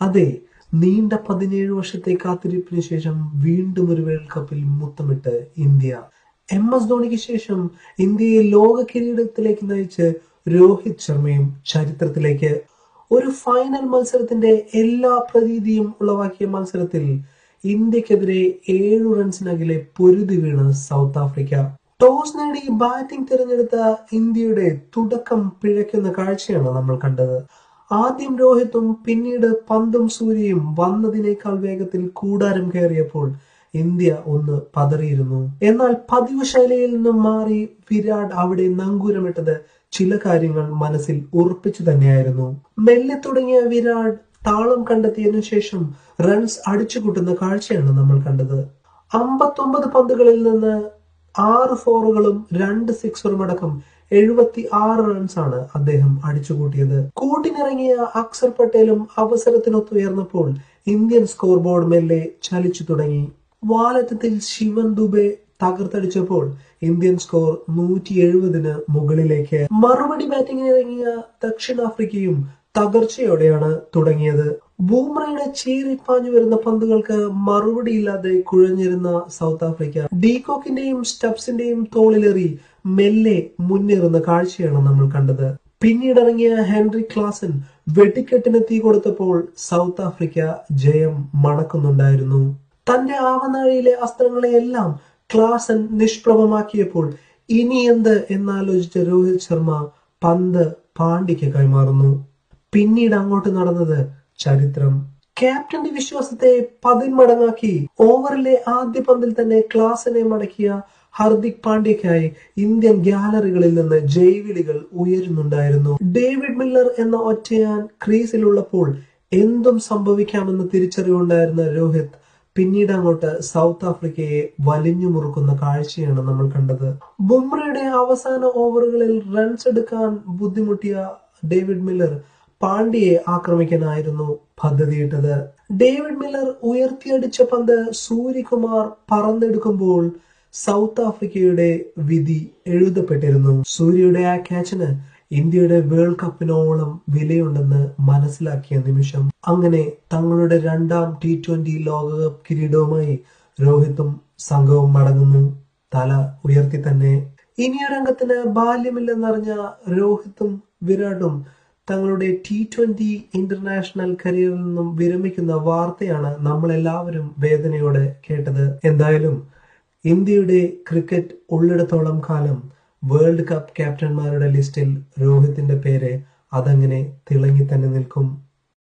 അതെ, നീണ്ട 17 വർഷത്തെ കാത്തിരിപ്പിന് ശേഷം വീണ്ടും ഒരു വേൾഡ് കപ്പിൽ മുത്തമിട്ട് ഇന്ത്യ. MS ധോണിക്ക് ശേഷം ഇന്ത്യയെ ലോക കിരീടത്തിലേക്ക് നയിച്ച് രോഹിത് ശർമ്മയും ചരിത്രത്തിലേക്ക്. ഒരു ഫൈനൽ മത്സരത്തിന്റെ എല്ലാ പ്രതീതിയും ഉളവാക്കിയ മത്സരത്തിൽ ഇന്ത്യക്കെതിരെ 7 റൺസിനകലെ പൊരുതി വീണ് സൗത്ത് ആഫ്രിക്ക. ടോസ് നേടി ബാറ്റിംഗ് തിരഞ്ഞെടുത്ത ഇന്ത്യയുടെ തുടക്കം പിഴയ്ക്കുന്ന കാഴ്ചയാണ് നമ്മൾ കണ്ടത്. ആദ്യം രോഹിത്തും പിന്നീട് പന്തും സൂര്യയും വന്നതിനേക്കാൾ വേഗത്തിൽ കൂടാരം കയറിയപ്പോൾ ഇന്ത്യ ഒന്ന് പതറിയിരുന്നു. എന്നാൽ പതിവ് ശൈലിയിൽ നിന്നും മാറി വിരാട് അവിടെ നങ്കൂരമിട്ടത് ചില കാര്യങ്ങൾ മനസ്സിൽ ഉറപ്പിച്ചു തന്നെയായിരുന്നു. മെല്ലെ തുടങ്ങിയ വിരാട് താളം കണ്ടെത്തിയതിനു ശേഷം റൺസ് അടിച്ചുകൂട്ടുന്ന കാഴ്ചയാണ് നമ്മൾ കണ്ടത്. 59 പന്തുകളിൽ നിന്ന് 6 ഫോറുകളും 2 സിക്സറും അടക്കം 76 റൺസാണ് അദ്ദേഹം അടിച്ചുകൂട്ടിയത്. കൂട്ടിനിറങ്ങിയ അക്സർ പട്ടേലും അവസരത്തിനൊത്തുയർന്നപ്പോൾ ഇന്ത്യൻ സ്കോർ ബോർഡ് മെല്ലെ ചലിച്ചു തുടങ്ങി. വാലറ്റത്തിൽ ശിവൻ ദുബെ തകർത്തടിച്ചപ്പോൾ ഇന്ത്യൻ സ്കോർ 170 മുകളിലേക്ക്. മറുപടി ബാറ്റിംഗിനിറങ്ങിയ ദക്ഷിണാഫ്രിക്കയും തകർച്ചയോടെയാണ് തുടങ്ങിയത്. ബൂമ്രയുടെ ചീറിപ്പാഞ്ഞു വരുന്ന പന്തുകൾക്ക് മറുപടിയില്ലാതെ കുഴഞ്ഞിരുന്ന സൗത്ത് ആഫ്രിക്ക ഡീകോക്കിന്റെയും സ്റ്റബ്സിന്റെയും തോളിലേറി മെല്ലെ മുന്നേറുന്ന കാഴ്ചയാണ് നമ്മൾ കണ്ടത്. പിന്നീടിറങ്ങിയ ഹെൻറി ക്ലാസൻ വെടിക്കെട്ടിന് തീ കൊടുത്തപ്പോൾ സൗത്ത് ആഫ്രിക്ക ജയം മണക്കുന്നുണ്ടായിരുന്നു. തന്റെ ആവനാഴിയിലെ അസ്ത്രങ്ങളെയെല്ലാം ക്ലാസൻ നിഷ്പ്രഭമാക്കിയപ്പോൾ ഇനി എന്ത് എന്നാലോചിച്ച രോഹിത് ശർമ്മ പന്ത് പാണ്ഡ്യയ്ക്ക് കൈമാറുന്നു. പിന്നീട് അങ്ങോട്ട് നടന്നത് ചരിത്രം. ക്യാപ്റ്റന്റെ വിശ്വാസത്തെ 10 മടങ്ങാക്കി ഓവറിലെ ആദ്യ പന്തിൽ തന്നെ ക്ലാസനെ മടക്കിയ ഹർദിക് പാണ്ഡ്യയ്ക്കായി ഇന്ത്യൻ ഗ്യാലറികളിൽ നിന്ന് ജയ്വിളികൾ ഉയരുന്നുണ്ടായിരുന്നു. ഡേവിഡ് മില്ലർ എന്ന ഒറ്റയാൻ ക്രീസിലുള്ളപ്പോൾ എന്തും സംഭവിക്കാമെന്ന് തിരിച്ചറിവുണ്ടായിരുന്ന രോഹിത് പിന്നീട് അങ്ങോട്ട് സൗത്ത് ആഫ്രിക്കയെ വലിഞ്ഞു മുറുക്കുന്ന കാഴ്ചയാണ് നമ്മൾ കണ്ടത്. ബുംറയുടെ അവസാന ഓവറുകളിൽ റൺസ് എടുക്കാൻ ബുദ്ധിമുട്ടിയ ഡേവിഡ് മില്ലർ പാണ്ഡ്യയെ ആക്രമിക്കാനായിരുന്നു പദ്ധതിയിട്ടത്. ഡേവിഡ് മില്ലർ ഉയർത്തിയടിച്ച പന്ത് സൂര്യകുമാർ പറന്നെടുക്കുമ്പോൾ സൗത്ത് ആഫ്രിക്കയുടെ വിധി എഴുതപ്പെട്ടിരുന്നു. സൂര്യയുടെ ആ ക്യാച്ചിന് ഇന്ത്യയുടെ വേൾഡ് കപ്പിനോളം വിലയുണ്ടെന്ന് മനസ്സിലാക്കിയ നിമിഷം. അങ്ങനെ തങ്ങളുടെ 2ാം T20 ലോകകപ്പ് കിരീടവുമായി രോഹിത്തും സംഘവും മടങ്ങുന്നു, തല ഉയർത്തി തന്നെ. ഇനിയൊരംഗത്തിന് ബാല്യമില്ലെന്നറിഞ്ഞ രോഹിത്തും വിരാട്ടും തങ്ങളുടെ T20 ഇന്റർനാഷണൽ കരിയറിൽ നിന്നും വിരമിക്കുന്ന വാർത്തയാണ് നമ്മൾ എല്ലാവരും വേദനയോടെ കേട്ടത്. എന്തായാലും ഇന്ത്യയുടെ ക്രിക്കറ്റ് ഉള്ളിടത്തോളം കാലം വേൾഡ് കപ്പ് ക്യാപ്റ്റന്മാരുടെ ലിസ്റ്റിൽ രോഹിത്തിന്റെ പേര് അതങ്ങനെ തിളങ്ങി തന്നെ നിൽക്കും.